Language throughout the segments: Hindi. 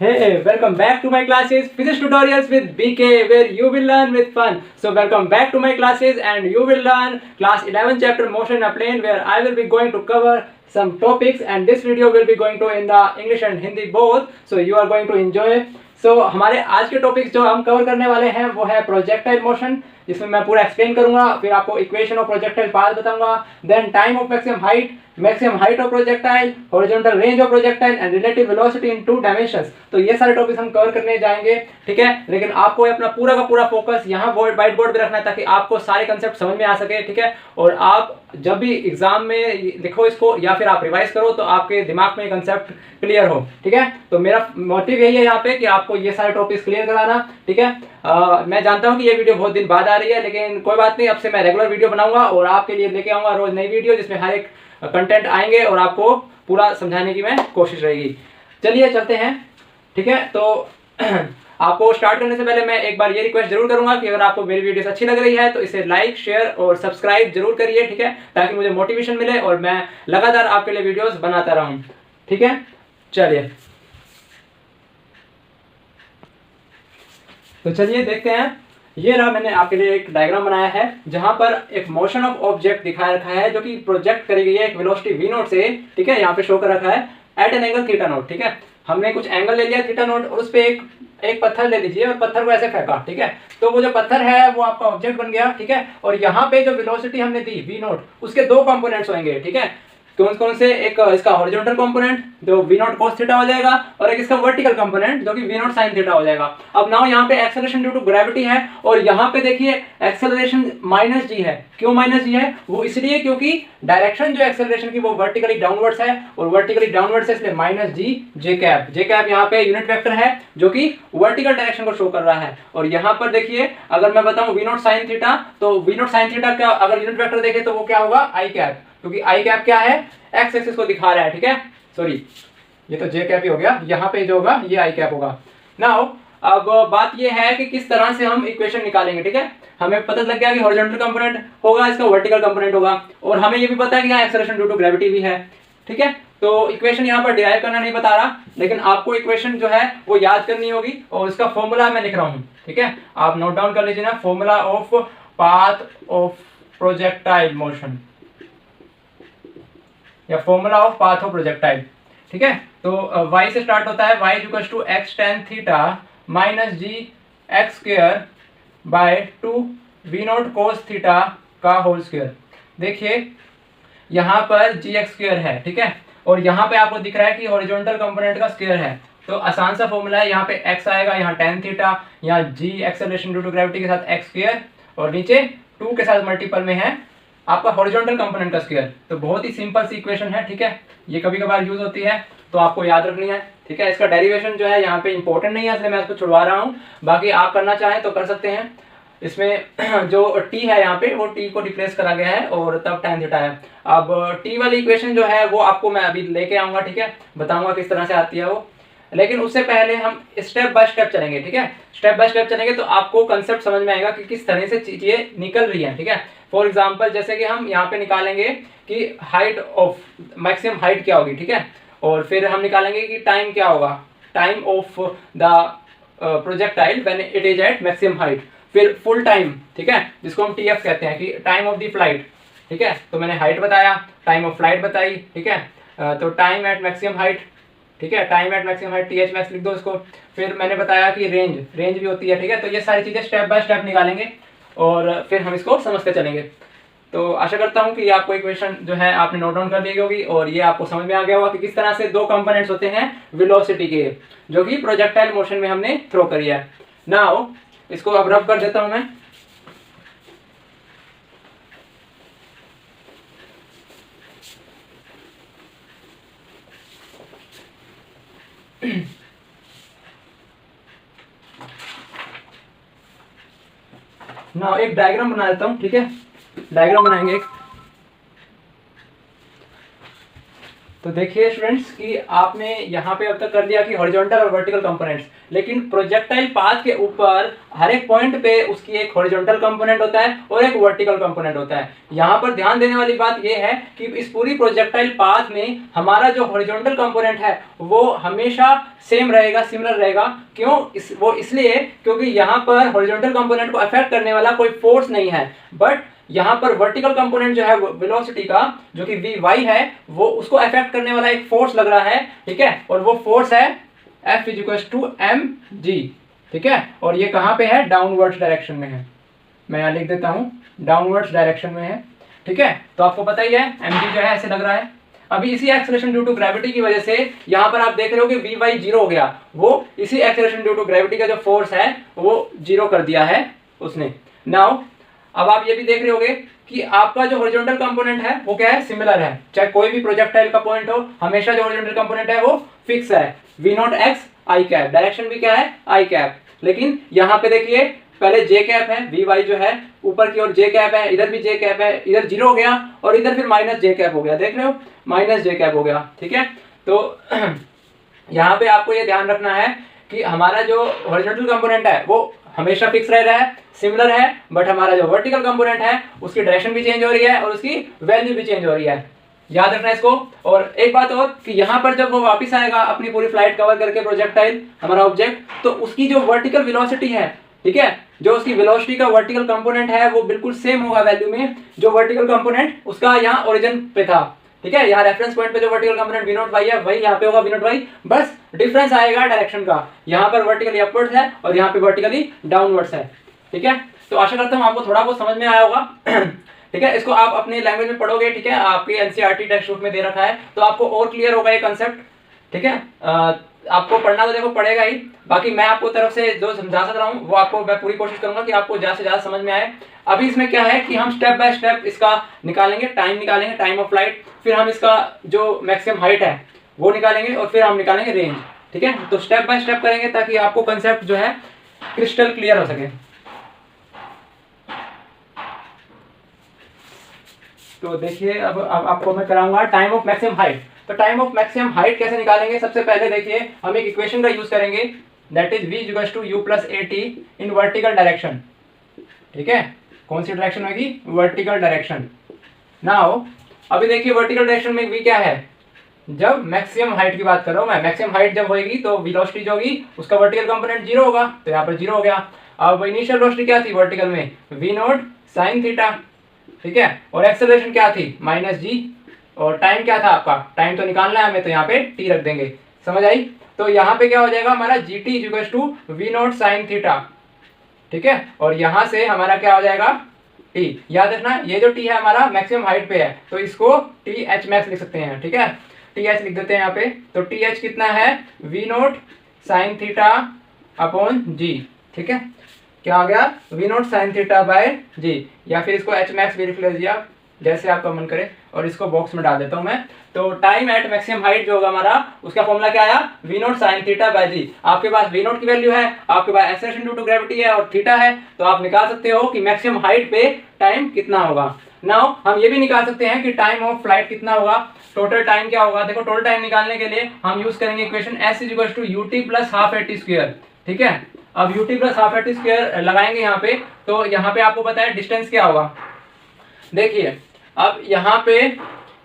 Hey, welcome back to my classes, physics tutorials with BK, where you will learn with fun. So welcome back to my classes, and you will learn class 11 chapter motion in a plane, where I will be going to cover some topics, and this video will be going to in the English and Hindi both. So you are going to enjoy. So हमारे आज के टॉपिक्स जो हम कवर करने वाले हैं वो है प्रोजेक्टाइल मोशन, जिसमें मैं पूरा एक्सप्लेन करूंगा, फिर आपको इक्वेशन ऑफ प्रोजेक्टाइल पाथ बताऊंगा, then time of maximum height of projectile, horizontal range of projectile and relative velocity in 2 dimensions. तो ये सारे टॉपिक्स हम कवर करने जाएंगे, ठीक है। लेकिन आपको अपना पूरा का पूरा फोकस यहाँ व्हाइट बोर्ड पे रखना है, ताकि आपको सारे कंसेप्ट समझ में आ सके, ठीक है। और आप जब भी एग्जाम में लिखो इसको या फिर आप रिवाइज करो तो आपके दिमाग में कंसेप्ट क्लियर हो, ठीक है। तो मेरा मोटिव यही है यहाँ पे कि आपको ये सारे टॉपिक्स क्लियर कराना, ठीक है। मैं जानता हूँ कि ये वीडियो बहुत दिन बाद आ रही है, लेकिन कोई बात नहीं, अब से मैं रेगुलर वीडियो बनाऊंगा और आपके लिए लेके आऊंगा रोज नई वीडियो, जिसमें हर एक कंटेंट आएंगे और आपको पूरा समझाने की मैं कोशिश रहेगी। चलिए चलते हैं, ठीक है। तो आपको स्टार्ट करने से पहले मैं एक बार ये रिक्वेस्ट जरूर करूंगा कि अगर आपको मेरी वीडियोस अच्छी लग रही है तो इसे लाइक, शेयर और सब्सक्राइब जरूर करिए, ठीक है, ताकि मुझे मोटिवेशन मिले और मैं लगातार आपके लिए वीडियोस बनाता रहूं, ठीक है। चलिए तो चलिए देखते हैं। ये रहा, मैंने आपके लिए एक डायग्राम बनाया है जहां पर एक मोशन ऑफ ऑब्जेक्ट दिखा रखा है, जो कि प्रोजेक्ट करी गई है एक वेलोसिटी v नॉट से, ठीक है। यहाँ पे शो कर रखा है at an angle theta nought, ठीक है। हमने कुछ एंगल ले लिया थीटा नॉट और उस पे एक पत्थर ले लीजिए और पत्थर को ऐसे फेंका, ठीक है। तो वो जो पत्थर है वो आपका ऑब्जेक्ट बन गया, ठीक है। और यहाँ पे जो वेलोसिटी हमने दी v नॉट, उसके दो कंपोनेंट्स होंगे, ठीक है। कौन कौन से? एक इसका हॉरिजॉन्टल कंपोनेंट जो v नॉट cos थीटा हो जाएगा, और एक इसका वर्टिकल कंपोनेंट जो कि v नॉट sin थीटा हो जाएगा। अब नाउ यहाँ पे एक्सेलरेशन ड्यू टू ग्रेविटी है, और यहाँ पे देखिए एक्सेलरेशन माइनस जी है। क्यों माइनस जी है? वो इसलिए क्योंकि डायरेक्शन जो एक्सेलरेशन की वो वर्टिकली डाउनवर्ड्स है, और वर्टिकली डाउनवर्ड्स है, इसलिए माइनस जी जे कैप यहाँ पे यूनिट वेक्टर है जो कि वर्टिकल डायरेक्शन को शो कर रहा है। और यहाँ पर देखिए, अगर मैं बताऊं v नॉट sin थीटा, तो v नॉट sin थीटा का अगर यूनिट वेक्टर देखे तो वो क्या होगा? आई कैप, क्योंकि आई कैप क्या है? एक्स एक्सिस को दिखा रहा है, ठीक है। सॉरी, ये तो जे कैप ही हो गया, यहाँ पे जो होगा ये आई कैप होगा। नाउ अब बात ये है कि किस तरह से हम इक्वेशन निकालेंगे, ठीक है। हमें पता लग गया कि हॉरिजॉन्टल कंपोनेंट होगा, इसका वर्टिकल कंपोनेंट होगा, और हमें ये भी पता है कि यहाँ एक्सेलरेशन ड्यू टू ग्रेविटी भी है, ठीक है। तो इक्वेशन यहाँ पर डिराइव करना नहीं बता रहा, लेकिन आपको इक्वेशन जो है वो याद करनी होगी, और इसका फॉर्मूला मैं लिख रहा हूँ, ठीक है। आप नोट डाउन कर लीजिए ना, formula of path of projectile motion या formula of path of projectile, ठीक है। तो y से स्टार्ट होता है, y equals to x tan theta minus G X square by 2 v naught cos theta का होल स्क्वायर। देखिए यहाँ पर जी एक्स स्क्वायर है, ठीक है, और यहाँ पे आपको दिख रहा है कि हॉरिजॉन्टल कंपोनेंट का स्क्वायर है। तो आसान सा फॉर्मूला है, यहाँ पे x आएगा, यहाँ tan थीटा, यहाँ g acceleration due to gravity के साथ x स्क्वायर, और नीचे 2 के साथ मल्टीपल में है आपका हॉरिजॉन्टल कंपोनेंट का स्क्वायर। तो बहुत ही सिंपल सी इक्वेशन है, ठीक है। ये कभी कभार यूज होती है तो आपको याद रखनी है, ठीक है। इसका डेरिवेशन जो है यहाँ पे इंपॉर्टेंट नहीं है, इसलिए मैं इसको छुड़वा रहा हूँ। बाकी आप करना चाहें तो कर सकते हैं। इसमें जो t है यहाँ पे, वो t को रिप्लेस करा गया है और तब tan थीटा है। अब t वाली इक्वेशन जो है वो आपको मैं अभी लेके आऊंगा, ठीक है, बताऊंगा किस तरह से आती है वो। लेकिन उससे पहले हम स्टेप बाय स्टेप चलेंगे, ठीक है। स्टेप बाय स्टेप चलेंगे तो आपको कंसेप्ट समझ में आएगा कि किस तरह से चीजें निकल रही हैं, ठीक है। फॉर एग्जांपल जैसे कि हम यहाँ पे निकालेंगे कि हाइट ऑफ मैक्सिमम हाइट क्या होगी, ठीक है, और फिर हम निकालेंगे कि टाइम क्या होगा, time of the projectile when it is at maximum height, फिर फुल टाइम, ठीक है, जिसको हम टीएफ कहते हैं, कि टाइम ऑफ द फ्लाइट, ठीक है। तो मैंने हाइट बताया, टाइम ऑफ फ्लाइट बताई, ठीक है। तो टाइम एट मैक्सिमम हाइट, ठीक है, time at maximum height TH max लिख दो इसको। फिर मैंने बताया कि रेंज भी होती है, ठीक है। तो ये सारी चीजें स्टेप बाय स्टेप निकालेंगे और फिर हम इसको समझते चलेंगे। तो आशा करता हूँ कि आपको इक्वेशन जो है आपने नोट डाउन कर ली होगी, और ये आपको समझ में आ गया होगा कि किस तरह से दो कंपोनेंट्स होते हैं वेलोसिटी के, जो कि प्रोजेक्टाइल मोशन में हमने थ्रो करी है। नाउ इसको अब रब कर देता हूं मैं। नाउ एक डायग्राम बना देता हूं, ठीक है। डायग्राम बनाएंगे एक। तो देखिए स्टूडेंट्स कि आपने यहाँ पे अब तक कर दिया कि हॉरिजॉन्टल और वर्टिकल कंपोनेंट्स, लेकिन प्रोजेक्टाइल पाथ के ऊपर हर एक पॉइंट पे उसकी एक हॉरिजॉन्टल कंपोनेंट होता है और एक वर्टिकल कंपोनेंट होता है। यहाँ पर ध्यान देने वाली बात यह है कि इस पूरी प्रोजेक्टाइल पाथ में हमारा जो हॉरिजॉन्टल कंपोनेंट है वो हमेशा सेम रहेगा, सिमिलर रहेगा। क्यों? वो इसलिए क्योंकि यहाँ पर हॉरिजॉन्टल कंपोनेंट को अफेक्ट करने वाला कोई फोर्स नहीं है, बट यहाँ पर वर्टिकल कंपोनेंट जो है वेलोसिटी का, जो कि Vy है, वो उसको अफेक्ट करने वाला एक फोर्स लग रहा है, ठीक है। और वो फोर्स है F = mg, ठीक है। और ये कहाँ पे है? डाउनवर्ड्स डायरेक्शन में है। मैं यहाँ लिख देता हूँ, डाउनवर्ड्स डायरेक्शन में है, ठीक है। तो आपको पता ही है mg जो है ऐसे लग रहा है। अभी इसी एक्सेलरेशन ड्यू टू ग्रेविटी की वजह से यहाँ पर आप देख रहे हो कि Vy 0 हो गया। वो इसी एक्सेलरेशन ड्यू टू ग्रेविटी का जो फोर्स है वो 0 कर दिया है उसने। नाउ अब आप ये भी देख रहे होगे कि आपका जो हॉरिजॉन्टल कंपोनेंट है वो क्या है? सिमिलर है। चाहे कोई भी प्रोजेक्टाइल का पॉइंट हो, हमेशा जो हॉरिजॉन्टल कंपोनेंट है वो फिक्स है, v0x i कैप। डायरेक्शन भी क्या है? i cap. लेकिन यहाँ पे देखिए पहले j कैप है, Vy जो है ऊपर की ओर j कैप है, इधर भी j कैप है, इधर 0 हो गया और इधर फिर -j कैप हो गया। देख रहे हो? -j कैप हो गया, ठीक है। तो यहाँ पे आपको ये ध्यान रखना है कि हमारा जो हॉरिजॉन्टल कंपोनेंट है वो हमेशा फिक्स रह रहा है, सिमिलर है, बट हमारा जो वर्टिकल कंपोनेंट है उसकी डायरेक्शन भी चेंज हो रही है और उसकी वैल्यू भी चेंज हो रही है। याद रखना इसको। और एक बात और कि यहाँ पर जब वो वापस आएगा अपनी पूरी फ्लाइट कवर करके प्रोजेक्टाइल, हमारा ऑब्जेक्ट, तो उसकी जो वर्टिकल वेलोसिटी है, ठीक है, जो उसकी वेलोसिटी का वर्टिकल कंपोनेंट है वो बिल्कुल सेम होगा वैल्यू में, जो वर्टिकल कंपोनेंट उसका यहाँ ओरिजिन पे था, ठीक है। यहाँ रेफरेंस पॉइंट पे जो वर्टिकल कंपोनेंट v0y है वही यहाँ पे होगा v0y, बस डिफरेंस आएगा डायरेक्शन का। यहाँ पर वर्टिकली अपवर्ड्स है और यहाँ पे वर्टिकली डाउनवर्ड्स है, ठीक है। तो आशा करता हूँ आपको थोड़ा बहुत समझ में आया होगा, ठीक है। इसको आप अपनी लैंग्वेज में पढ़ोगे, ठीक है, आपके एनसीईआरटी टेक्स्ट बुक में दे रखा है, तो आपको और क्लियर होगा ये कंसेप्ट, ठीक है। आपको पढ़ना तो देखो पड़ेगा ही, बाकी मैं आपको तरफ से जो समझा सक रहा हूँ वो आपको मैं पूरी कोशिश करूंगा कि आपको ज़्यादा से ज़्यादा समझ में आए। अभी इसमें क्या है कि हम स्टेप बाय स्टेप इसका निकालेंगे, टाइम निकालेंगे, टाइम ऑफ फ्लाइट, फिर हम इसका जो मैक्सिमम हाइट है वो निकालेंगे और फिर हम निकालेंगे रेंज, ठीक है। तो स्टेप बाय स्टेप करेंगे ताकि आपको कंसेप्ट जो है क्रिस्टल क्लियर हो सके। तो देखिए अब आपको मैं कराऊंगा टाइम ऑफ मैक्सिमम हाइट। तो टाइम ऑफ मैक्सिमम हाइट कैसे निकालेंगे? सबसे पहले देखिए हम एक इक्वेशन का यूज करेंगे, that is v = u + at in vertical direction, ठीक है। कौन सी डायरेक्शन होगी? Vertical direction. नाउ अभी देखिए वर्टिकल डायरेक्शन में v क्या है? जब मैक्सिमम हाइट की बात कर रहा हूं मैं, मैक्सिमम हाइट जब होगी तो वेलोसिटी जो होगी उसका वर्टिकल कंपोनेंट 0 होगा, तो यहाँ पर 0 हो गया। अब इनिशियल वेलोसिटी क्या थी वर्टिकल में? v0 sin थीटा, ठीक है। और एक्सेलरेशन क्या थी? -g। और टाइम क्या था आपका? टाइम तो निकालना है हमें, तो यहाँ पे t रख देंगे। समझ आई? तो यहाँ पे क्या हो जाएगा हमारा gt = v0 sin थीटा, ठीक है। और यहाँ से हमारा क्या हो जाएगा? t। याद रखना ये जो t है हमारा मैक्सिमम हाइट पे है, तो इसको th max लिख सकते हैं, ठीक है। th लिख देते हैं यहाँ पे। तो th कितना है? v0 sin theta upon g, ठीक है। क्या आ गया? v0 sin theta by g, या फिर इसको h max भी लिख लीजिए आप, जैसे आपका मन करे। और इसको बॉक्स में डाल देता हूं मैं। तो टाइम एट मैक्सिमम हाइट जो होगा हमारा, उसका फॉर्मूला क्या आया? v0 sin theta by g। आपके पास v0 की वैल्यू है, आपके पास एक्सेलरेशन ड्यू टू ग्रेविटी है और थीटा है, तो आप निकाल सकते हो कि मैक्सिमम हाइट पे टाइम कितना होगा। नाउ हम ये भी निकाल सकते हैं कि टाइम ऑफ फ्लाइट कितना होगा, टोटल टाइम क्या होगा। देखो टोटल टाइम निकालने के लिए हम यूज करेंगे इक्वेशन s = ut + ½ at², ठीक है। अब ut + ½ at² लगाएंगे यहाँ पे, तो यहाँ पे आपको पता है डिस्टेंस क्या होगा। देखिए अब यहाँ पे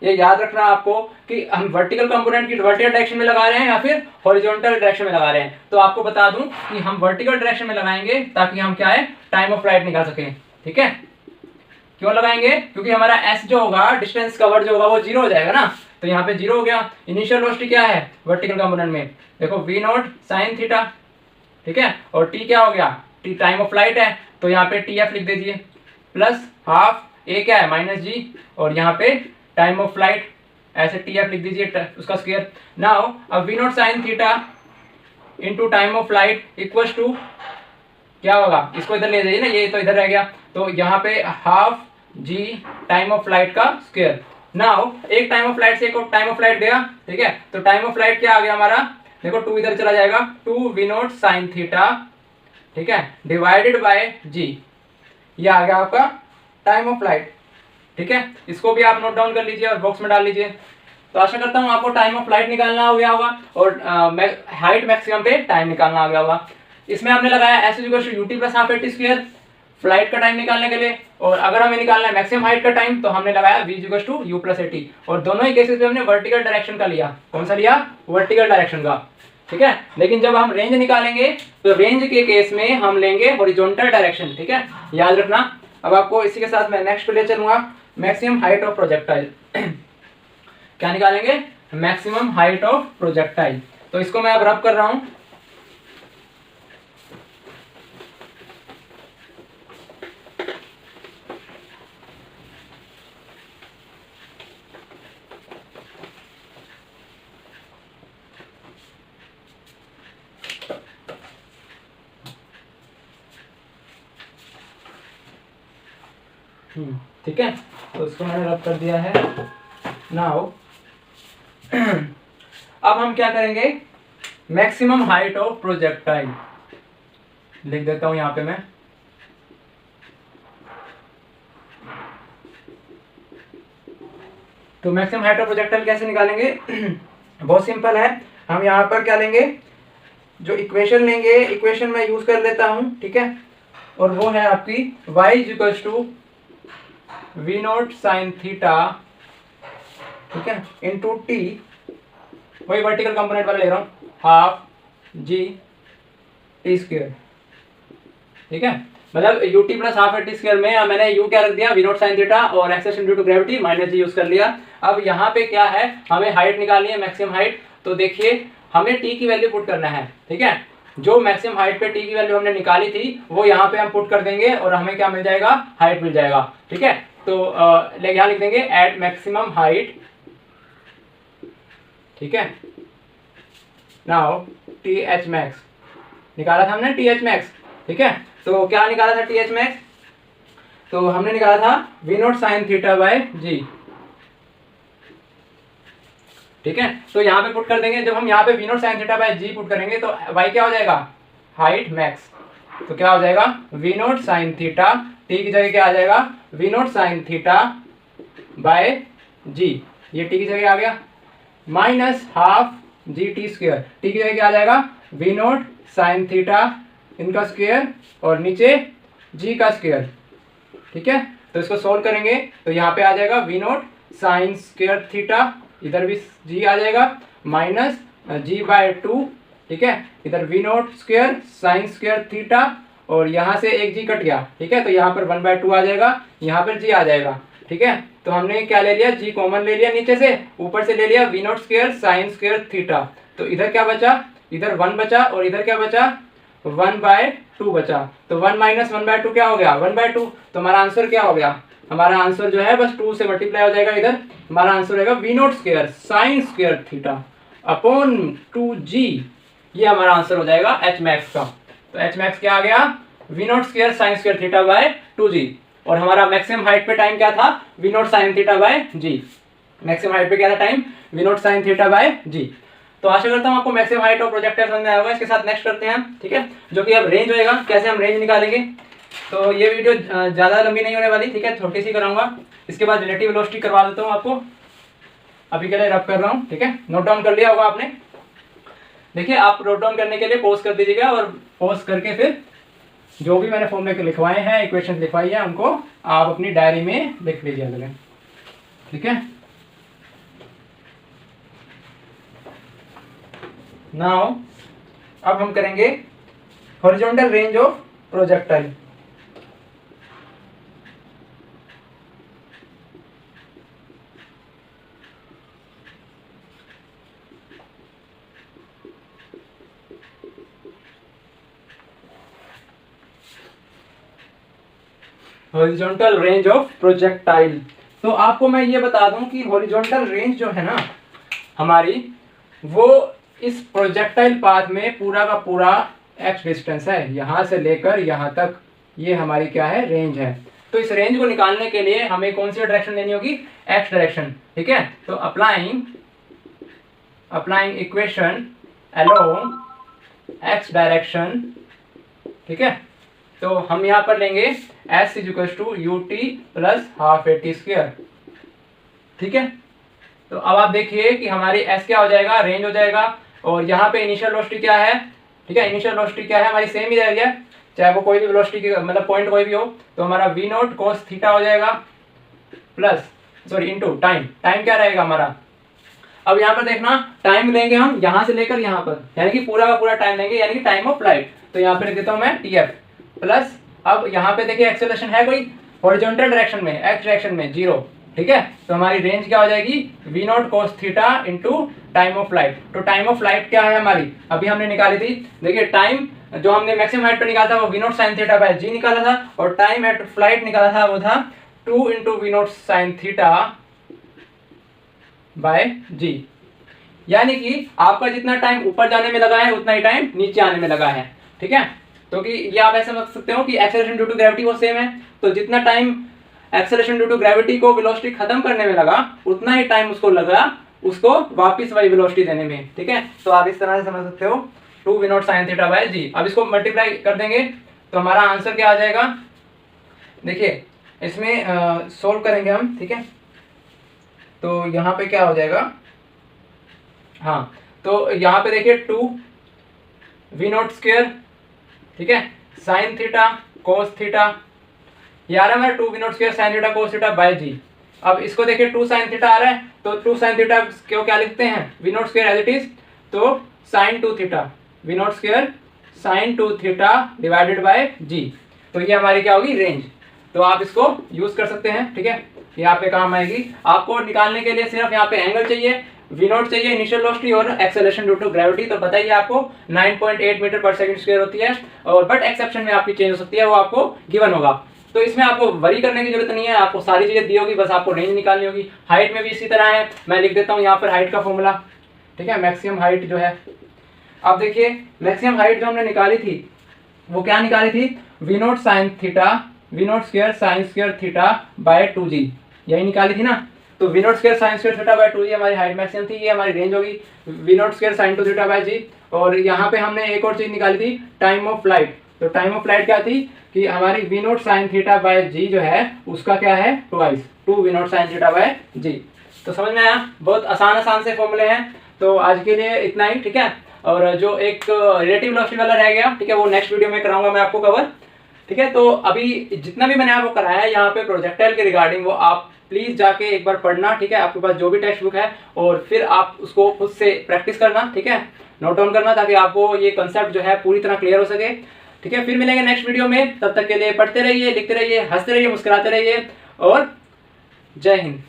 ये याद रखना आपको कि हम वर्टिकल कंपोनेंट की वर्टिकल डायरेक्शन में लगा रहे हैं या फिर हॉरिजॉन्टल डायरेक्शन में लगा रहे हैं। तो आपको बता दूं कि हम वर्टिकल डायरेक्शन में लगाएंगे ताकि हम क्या है टाइम ऑफ फ्लाइट निकाल सकें, ठीक है। क्यों लगाएंगे? क्योंकि हमारा s जो होगा, डिस्टेंस कवर्ड जो होगा वो 0 हो जाएगा ना, तो यहाँ पे 0 हो गया। इनिशियल वेलोसिटी क्या है वर्टिकल कंपोनेंट में? देखो v0 sin थीटा, ठीक है। और t क्या हो गया? t टाइम ऑफ फ्लाइट है, तो यहाँ पे tf लिख दीजिए प्लस हाफ a क्या है? -g, और यहाँ पे टाइम ऑफ फ्लाइट ऐसे tf लिख दीजिए उसका स्क्वायर। नाउ अब v0 sin theta into time of flight equals to क्या होगा? इसको इधर ले जाइए ना, ये तो इधर रह गया, तो यहाँ पे half g time of flight का स्क्वायर। नाउ एक टाइम ऑफ फ्लाइट से एक टाइम ऑफ फ्लाइट गया, ठीक है। तो टाइम ऑफ फ्लाइट क्या आ गया हमारा? देखो 2 इधर चला जाएगा, 2 v0 sin थीटा, ठीक है, डिवाइडेड बाय g। ये आ गया आपका टाइम ऑफ फ्लाइट, ठीक है। इसको भी आप नोट डाउन कर लीजिए और बॉक्स में डाल लीजिए। तो आशा करता हूँ आपको टाइम ऑफ फ्लाइट निकालना हो गया होगा और हाइट मैक्सिमम पे टाइम निकालना हो गया होगा। इसमें हमने लगाया S equal to UT plus half AT square flight का टाइम निकालने के लिए, और अगर हमें निकालना है मैक्सिमम हाइट का टाइम तो हमने लगाया v equal to U plus AT, और दोनों ही केसेस में हमने वर्टिकल डायरेक्शन का लिया। कौन सा लिया? वर्टिकल डायरेक्शन का, ठीक है। लेकिन जब हम रेंज निकालेंगे तो रेंज के केस में हम लेंगे हॉरिजॉन्टल डायरेक्शन, ठीक है, याद रखना। अब आपको इसी के साथ मैं नेक्स्ट पे ले चलूंगा, मैक्सिमम हाइट ऑफ प्रोजेक्टाइल। क्या निकालेंगे? Maximum height of projectile. तो इसको मैं अब रब कर रहा हूं। ठीक है, तो इसको मैंने रब कर दिया है। नाउ अब हम क्या करेंगे? मैक्सिमम हाइट ऑफ प्रोजेक्टाइल लिख देता हूं यहां पे मैं। तो मैक्सिमम हाइट ऑफ प्रोजेक्टाइल कैसे निकालेंगे? बहुत सिंपल है। हम यहाँ पर क्या लेंगे? जो इक्वेशन लेंगे, इक्वेशन मैं यूज कर लेता हूं, ठीक है, और वो है आपकी y equals to V not sine theta, ठीक है, इंटू टी, वही वर्टिकल कंपोनेंट वाला ले रहा हूँ, हाफ जी टी स्क्वायर, ठीक है। मतलब U T plus half T square में मैंने यू क्या रख दिया? वी नॉट साइन थीटा, और acceleration due to gravity minus G use कर लिया। अब यहाँ पे क्या है? हमें हाइट निकालनी है, मैक्सिमम हाइट। तो देखिए हमें टी की वैल्यू पुट करना है, ठीक है। जो मैक्सिमम हाइट पे टी की वैल्यू हमने निकाली थी वो यहाँ पे हम पुट कर देंगे और हमें क्या मिल जाएगा? हाइट मिल जाएगा, ठीक है। तो यहाँ लिख देंगे एट मैक्सिमम हाइट, ठीक है। नाउ टी एच मैक्स निकाला था हमने, टी एच मैक्स, ठीक है। तो क्या निकाला था टी एच मैक्स? तो हमने निकाला था V not sine theta by G, ठीक है। तो यहाँ पे पुट कर देंगे। जब हम यहाँ पे V not sine theta by G put करेंगे तो वाई क्या हो जाएगा? Height max. तो क्या हो जाएगा? V not sine theta, T की जगह क्या आ जाएगा? V not sine theta by G, ये टी की जगह आ गया, minus half G T square, T की जगह क्या आ जाएगा? वी नॉट साइन थीटा इनका स्क्वायर और नीचे जी का स्क्वायर, ठीक है। तो इसको सोल्व करेंगे तो यहाँ पे आ जाएगा V not sine square theta, इधर भी जी आ जाएगा, माइनस जी बाय टू, ठीक है। इधर V not square sine square theta, और यहाँ से एक जी कट गया, ठीक है। तो यहाँ पर 1/2 आ जाएगा, यहाँ पर जी आ जाएगा, ठीक है। तो हमने क्या ले लिया? जी कॉमन ले लिया नीचे से, ऊपर से ले लिया V not square sine square theta. तो इधर क्या बचा? इधर 1 बचा, और इधर क्या बचा? 1/2 बचा। तो 1 माइनस 1/2 क्या हो गया? 1/2। तो हमारा आंसर क्या हो गया? हमारा आंसर जो है बस 2 से मल्टीप्लाई हो जाएगा। इधर हमारा आंसर रहेगा V not square sine square theta upon 2g, ये हमारा आंसर हो जाएगा एच मैक्स का। तो एच मैक्स क्या आ गया? V not square sine square theta by 2g, और हमारा मैक्सिमम हाइट पे टाइम क्या था? V not sine theta by G. Maximum height पे क्या था time? V not sine theta by G. तो आशा करता हूँ आपको मैक्सिमम हाइट ऑफ प्रोजेक्टाइल समझ में आया होगा। इसके साथ नेक्स्ट करते हैं, ठीक है, जो कि अब रेंज होएगा, कैसे हम रेंज निकालेंगे। तो ये वीडियो ज़्यादा लंबी नहीं होने वाली, ठीक है, छोटी सी कराऊंगा। इसके बाद रिलेटिव वेलोसिटी करवा देता हूँ आपको, अभी के लिए रब कर रहा हूँ, ठीक है। नोट डाउन कर लिया होगा आपने। देखिए आप नोट डाउन करने के लिए पॉज कर दीजिएगा, और पॉज करके फिर जो भी मैंने फॉर्मूले लिखवाए हैं, इक्वेशन लिखवाई है, उनको आप अपनी डायरी में लिख लीजिए, ठीक है। नाउ अब हम करेंगे horizontal range of projectile. Horizontal range of projectile. तो आपको मैं ये बता दूं कि हॉरिजॉन्टल रेंज जो है ना हमारी, वो इस प्रोजेक्टाइल पाथ में पूरा का पूरा एक्स डिस्टेंस है, यहाँ से लेकर यहाँ तक, ये हमारी क्या है? रेंज है। तो इस रेंज को निकालने के लिए हमें कौन सी डायरेक्शन लेनी होगी? एक्स डायरेक्शन, ठीक है। तो applying equation along x direction, ठीक है। तो हम यहाँ पर लेंगे s is equal to u T plus half a t square, ठीक है। तो अब आप देखिए कि हमारी एस क्या हो जाएगा, रेंज हो जाएगा, और यहाँ पे इनिशियल वेलोसिटी क्या है, ठीक है, इनिशियल वेलोसिटी क्या है हमारी, सेम ही रहेगी, चाहे वो कोई भी वेलोसिटी मतलब पॉइंट कोई भी हो, तो हमारा वी नॉट कोस थीटा हो जाएगा plus sorry into time, time क्या रहेगा हमारा। अब यहाँ पर देखना टाइम लेंगे हम यहाँ से लेकर यहाँ पर, यानी कि पूरा का पूरा टाइम लेंगे, यानी कि टाइम ऑफ फ्लाइट। तो यहाँ पे लिख देता हूँ मैं टीएफ प्लस, अब यहाँ पे देखिए एक्सेलरेशन है कोई हॉरिजॉन्टल डायरेक्शन में, एक्स डायरेक्शन में 0, ठीक है। तो हमारी रेंज क्या हो जाएगी, v naught cos theta into time of flight. तो टाइम ऑफ फ्लाइट क्या है हमारी, अभी हमने निकाली थी, देखिए टाइम जो हमने मैक्सिमम हाइट पे निकाला था वो V not sine theta by G निकाला था, और टाइम एट फ्लाइट निकाला था वो था 2 into V not sine theta by G. यानी कि आपका जितना टाइम ऊपर जाने में लगा है उतना ही टाइम नीचे आने में लगा है, ठीक है। तो कि ये आप ऐसे समझ सकते हो कि एक्सेलरेशन ड्यू टू ग्रेविटी वो सेम है, तो जितना time acceleration due to gravity को वेलोसिटी खत्म करने में लगा उतना ही टाइम उसको लगा उसको वापस वही वेलोसिटी देने में, ठीक है। तो आप इस तरह से समझ सकते हो 2 V not sine theta by G. अब इसको मल्टीप्लाई कर देंगे तो हमारा आंसर क्या आ जाएगा, देखिए इसमें सोल्व करेंगे हम, ठीक है। तो यहाँ पे क्या हो जाएगा, हाँ तो यहाँ पे देखिए 2 वी नॉट स्क्वायर, ठीक है, साइन थीटा कोस थीटा, ये आ रहा है हमारा 2 V not square sine theta cos theta by G. अब इसको देखिए 2 साइन थीटा आ रहा है, तो 2 साइन थीटा क्यों क्या लिखते हैं, V not square as it is, तो sine 2 theta, V not square sine 2 theta divided by G. तो ये हमारी क्या होगी, रेंज। तो आप इसको यूज कर सकते हैं, ठीक है, यहाँ पे काम आएगी। आपको निकालने के लिए सिर्फ यहाँ पे एंगल चाहिए, वी नॉट चाहिए, इनिशियल वेलोसिटी और एक्सेलरेशन ड्यू टू ग्रेविटी। तो बताइए आपको 9.8 मीटर पर सेकंड स्क्वायर होती है, और बट एक्सेप्शन में आपकी चेंज हो सकती है, वो आपको गिवन होगा। तो इसमें आपको वरी करने की जरूरत नहीं है, आपको सारी चीजें दी होगी, बस आपको रेंज निकालनी होगी। हाइट में भी इसी तरह है, मैं लिख देता हूँ यहाँ पर हाइट का फॉर्मूला, ठीक है, मैक्सिमम हाइट जो है। अब देखिए मैक्सिमम हाइट जो हमने निकाली थी वो क्या निकाली थी, V not sine theta, V not square sine square theta by 2g, यही निकाली थी ना। तो V not square sine square theta by 2g हमारी हाइट मैक्सिमम थी, ये हमारी रेंज होगी V not square sine 2 theta by G. और यहाँ पे हमने एक और चीज निकाली थी, टाइम ऑफ फ्लाइट। तो टाइम ऑफ फ्लाइट क्या थी कि हमारी V not sine theta by जी जो है उसका क्या है, twice 2 V not sine theta by G. तो समझ में आया, बहुत आसान से फॉर्मूले हैं। तो आज के लिए इतना ही, ठीक है। और जो एक रिलेटिव वेलोसिटी वाला रह गया, ठीक है, वो नेक्स्ट वीडियो में कराऊंगा मैं आपको कवर, ठीक है। तो अभी जितना भी मैंने आपको कराया है यहाँ पे प्रोजेक्टाइल के रिगार्डिंग, वो आप प्लीज जाके एक बार पढ़ना, ठीक है, आपके पास जो भी टेक्स्ट बुक है, और फिर आप उसको खुद से प्रैक्टिस करना, ठीक है, नोट डाउन करना, ताकि आपको ये कंसेप्ट जो है पूरी तरह क्लियर हो सके, ठीक है। फिर मिलेंगे नेक्स्ट वीडियो में, तब तक के लिए पढ़ते रहिए, लिखते रहिए, हंसते रहिए, मुस्कुराते रहिए, और जय हिंद।